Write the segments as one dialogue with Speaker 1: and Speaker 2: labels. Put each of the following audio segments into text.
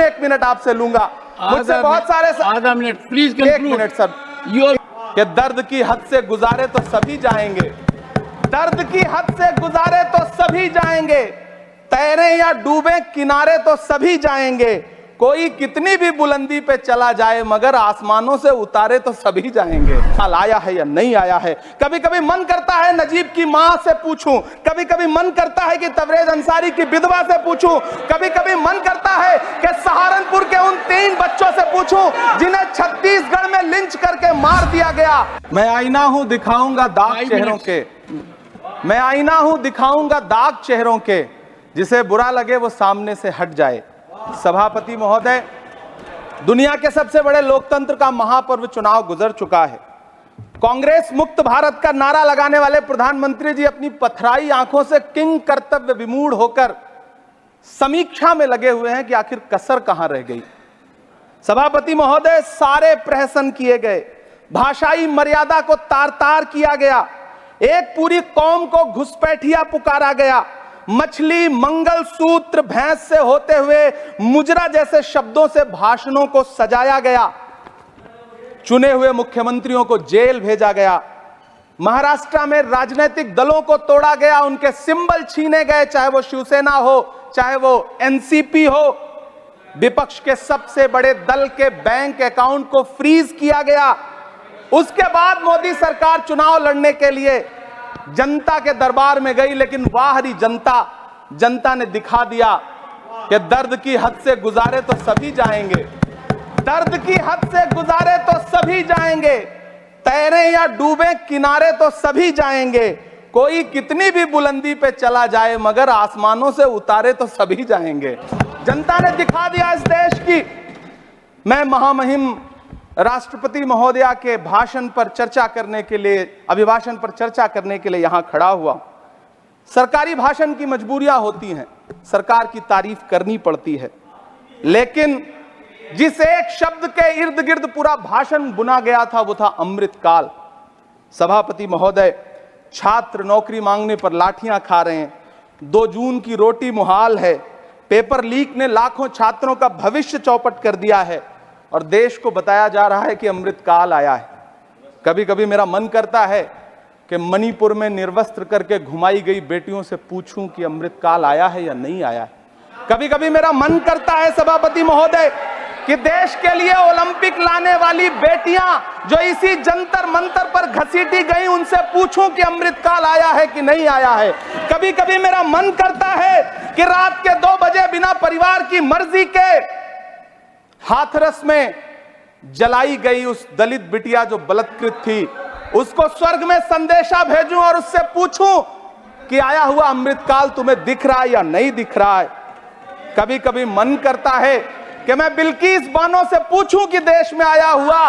Speaker 1: 1 minute आपसे लूंगा। मुझसे बहुत सारे
Speaker 2: आधा मिनट प्लीज।
Speaker 1: 1 minute sir. कि दर्द की हद से गुजारे तो सभी जाएंगे, दर्द की हद से गुजारे तो सभी जाएंगे, तैरे या डूबे किनारे तो सभी जाएंगे, कोई कितनी भी बुलंदी पे चला जाए मगर आसमानों से उतारे तो सभी जाएंगे। हाल आया है या नहीं आया है? कभी कभी मन करता है नजीब की मां से पूछूं, कभी कभी मन करता है कि तबरेज अंसारी की विधवा से पूछूं, कभी कभी मन करता है कि सहारनपुर के उन 3 बच्चों से पूछूं जिन्हें छत्तीसगढ़ में लिंच करके मार दिया गया। मैं आईना हूं दिखाऊंगा दाग चेहरों के, मैं आईना हूं दिखाऊंगा दाग चेहरों के, जिसे बुरा लगे वो सामने से हट जाए। सभापति महोदय, दुनिया के सबसे बड़े लोकतंत्र का महापर्व चुनाव गुजर चुका है। कांग्रेस मुक्त भारत का नारा लगाने वाले प्रधानमंत्री जी अपनी पथराई आंखों से किंग कर्तव्य विमूढ़ होकर समीक्षा में लगे हुए हैं कि आखिर कसर कहां रह गई। सभापति महोदय, सारे प्रहसन किए गए, भाषाई मर्यादा को तार तार किया गया, एक पूरी कौम को घुसपैठिया पुकारा गया, मछली मंगल सूत्र भैंस से होते हुए मुजरा जैसे शब्दों से भाषणों को सजाया गया, चुने हुए मुख्यमंत्रियों को जेल भेजा गया, महाराष्ट्र में राजनीतिक दलों को तोड़ा गया, उनके सिंबल छीने गए, चाहे वो शिवसेना हो चाहे वो एनसीपी हो, विपक्ष के सबसे बड़े दल के बैंक अकाउंट को फ्रीज किया गया। उसके बाद मोदी सरकार चुनाव लड़ने के लिए जनता के दरबार में गई, लेकिन बाहरी जनता ने दिखा दिया कि दर्द की हद से गुजारे तो सभी जाएंगे, दर्द की हद से गुजारे तो सभी जाएंगे, तैरे या डूबे किनारे तो सभी जाएंगे, कोई कितनी भी बुलंदी पे चला जाए मगर आसमानों से उतारे तो सभी जाएंगे। जनता ने दिखा दिया इस देश की। मैं महामहिम राष्ट्रपति महोदया के भाषण पर चर्चा करने के लिए, अभिभाषण पर चर्चा करने के लिए यहां खड़ा हुआ। सरकारी भाषण की मजबूरियां होती हैं, सरकार की तारीफ करनी पड़ती है, लेकिन जिस एक शब्द के इर्द गिर्द पूरा भाषण बुना गया था वो था अमृतकाल। सभापति महोदय, छात्र नौकरी मांगने पर लाठियां खा रहे हैं, 2 जून की रोटी मुहाल है, पेपर लीक ने लाखों छात्रों का भविष्य चौपट कर दिया है और देश को बताया जा रहा है कि अमृतकाल आया है। कभी कभी मेरा मन करता है कि मणिपुर में निर्वस्त्र करके घुमाई गई बेटियों से पूछूं कि अमृतकाल आया है या नहीं आया है। कभी कभी मेरा मन करता है सभापति महोदय कि देश के लिए ओलंपिक लाने वाली बेटियां जो इसी जंतर मंतर पर घसीटी गई, उनसे पूछूं कि अमृतकाल आया है कि नहीं आया है। कभी कभी मेरा मन करता है कि रात के 2 बजे बिना परिवार की मर्जी के हाथरस में जलाई गई उस दलित बिटिया जो बलात्कृत थी, उसको स्वर्ग में संदेशा भेजूं और उससे पूछूं कि आया हुआ अमृतकाल तुम्हें दिख रहा है या नहीं दिख रहा है। कभी कभी मन करता है कि मैं बिल्किस बानो से पूछूं कि देश में आया हुआ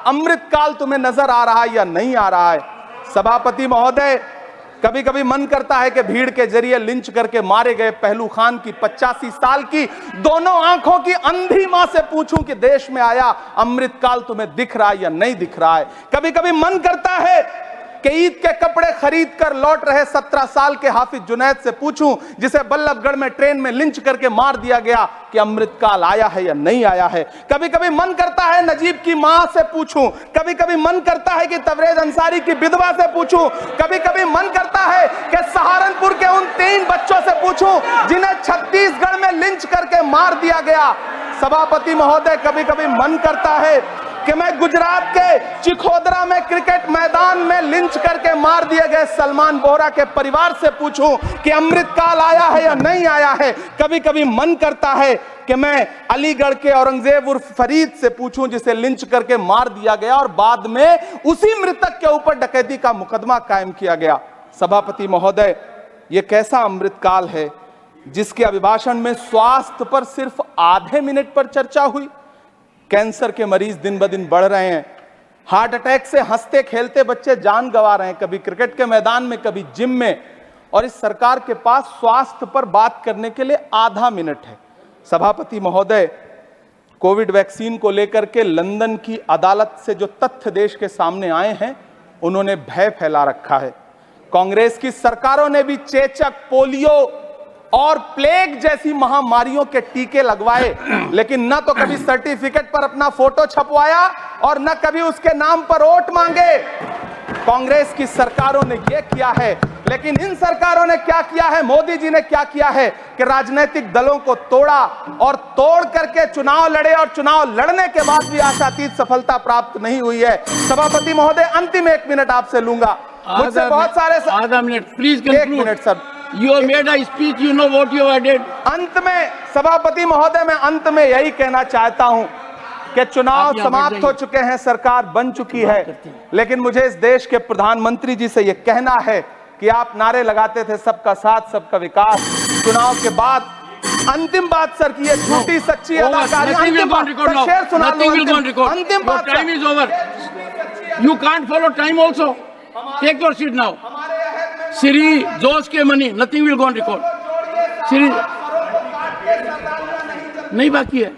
Speaker 1: अमृतकाल तुम्हें नजर आ रहा है या नहीं आ रहा है। सभापति महोदय, कभी कभी मन करता है कि भीड़ के जरिए लिंच करके मारे गए पहलू खान की 85 साल की दोनों आंखों की अंधी मां से पूछूं कि देश में आया अमृतकाल तुम्हें दिख रहा है या नहीं दिख रहा है। कभी कभी मन करता है कि ईद के कपड़े खरीद कर लौट रहे 17 साल के हाफिज जुनैद से पूछूं, जिसे बल्लभगढ़ में ट्रेन में लिंच करके मार दिया गया, कि अमृतकाल आया है या नहीं आया है। कभी कभी मन करता है नजीब की मां से पूछूं, कभी कभी मन करता है कि तबरेज अंसारी की विधवा से पूछूं, कभी कभी मन करता है कि सहारनपुर के उन 3 बच्चों से पूछूं जिन्हें छत्तीसगढ़ में लिंच करके मार दिया गया। सभापति महोदय, कभी कभी मन करता है कि मैं गुजरात के चिखोदरा में क्रिकेट मैदान में लिंच करके मार दिए गए सलमान बोहरा के परिवार से पूछूं कि अमृतकाल आया है या नहीं आया है। कभी कभी मन करता है कि मैं अलीगढ़ के औरंगजेब उर्फ फरीद से पूछूं जिसे लिंच करके मार दिया गया और बाद में उसी मृतक के ऊपर डकैती का मुकदमा कायम किया गया। सभापति महोदय, यह कैसा अमृतकाल है जिसके अभिभाषण में स्वास्थ्य पर सिर्फ आधे मिनट पर चर्चा हुई। कैंसर के मरीज दिन ब दिन बढ़ रहे हैं, हार्ट अटैक से हंसते खेलते बच्चे जान गंवा रहे हैं, कभी क्रिकेट के मैदान में कभी जिम में, और इस सरकार के पास स्वास्थ्य पर बात करने के लिए आधा मिनट है। सभापति महोदय, कोविड वैक्सीन को लेकर के लंदन की अदालत से जो तथ्य देश के सामने आए हैं, उन्होंने भय फैला रखा है। कांग्रेस की सरकारों ने भी चेचक, पोलियो और प्लेग जैसी महामारियों के टीके लगवाए, लेकिन न तो कभी सर्टिफिकेट पर अपना फोटो छपवाया और न कभी उसके नाम पर वोट मांगे। कांग्रेस की सरकारों ने यह किया है, लेकिन इन सरकारों ने क्या किया है, मोदी जी ने क्या किया है कि राजनीतिक दलों को तोड़ा और तोड़ करके चुनाव लड़े, और चुनाव लड़ने के बाद भी आशातीत सफलता प्राप्त नहीं हुई है। सभापति महोदय, अंतिम 1 मिनट आपसे लूंगा, मुझसे बहुत सारे
Speaker 2: आधा minute please.
Speaker 1: 1 minute sir.
Speaker 2: You have made a speech, you know what you have did.
Speaker 1: अंत में सभापति महोदय, मैं अंत में यही कहना चाहता हूं कि चुनाव समाप्त हो चुके हैं, सरकार बन चुकी है, लेकिन मुझे इस देश के प्रधानमंत्री जी से यह कहना है कि आप नारे लगाते थे सबका साथ सबका विकास, चुनाव के बाद अंतिम बात सर की ये झूठी सच्ची अदाकारी, अंतिम बात शेर सुना लो, अंतिम बात,
Speaker 2: time is over, you can't follow time also, take your seat now. श्री जोश के मनी, nothing will go on record. श्री नहीं बाकी है।